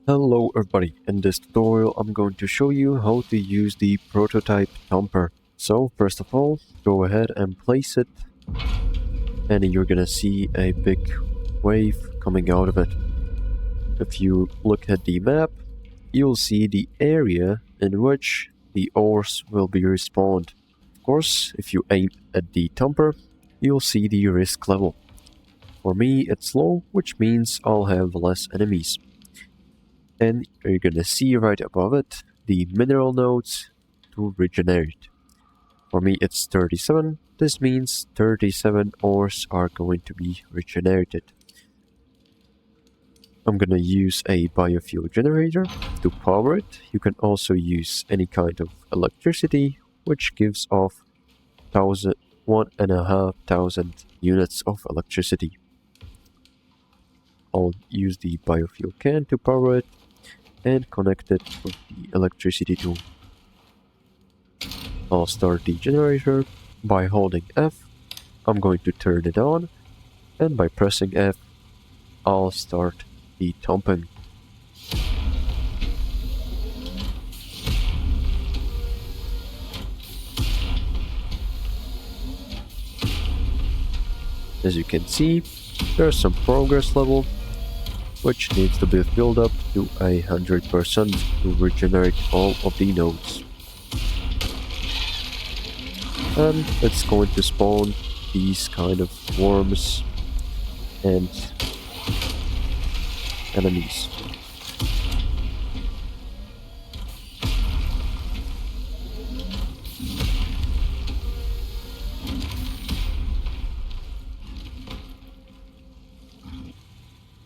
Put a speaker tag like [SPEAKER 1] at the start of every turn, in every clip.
[SPEAKER 1] Hello everybody, in this tutorial I'm going to show you how to use the Prototype Thumper. So first of all, go ahead and place it and you're gonna see a big wave coming out of it. If you look at the map, you'll see the area in which the ores will be respawned. Of course, if you aim at the Thumper, you'll see the risk level. For me it's low, which means I'll have less enemies. And you're gonna see right above it the mineral nodes to regenerate. For me it's 37, this means 37 ores are going to be regenerated. I'm gonna use a biofuel generator to power it. You can also use any kind of electricity, which gives off 1,500 units of electricity. I'll use the biofuel can to power it and connect it with the electricity tool. I'll start the generator by holding F. I'm going to turn it on, and by pressing F, I'll start the thumping. As you can see, there's some progress level, which needs to be filled up to 100% to regenerate all of the nodes. And it's going to spawn these kind of worms and enemies.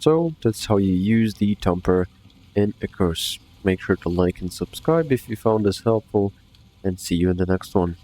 [SPEAKER 1] So that's how you use the Thumper in ICARUS. Make sure to like and subscribe if you found this helpful, and see you in the next one.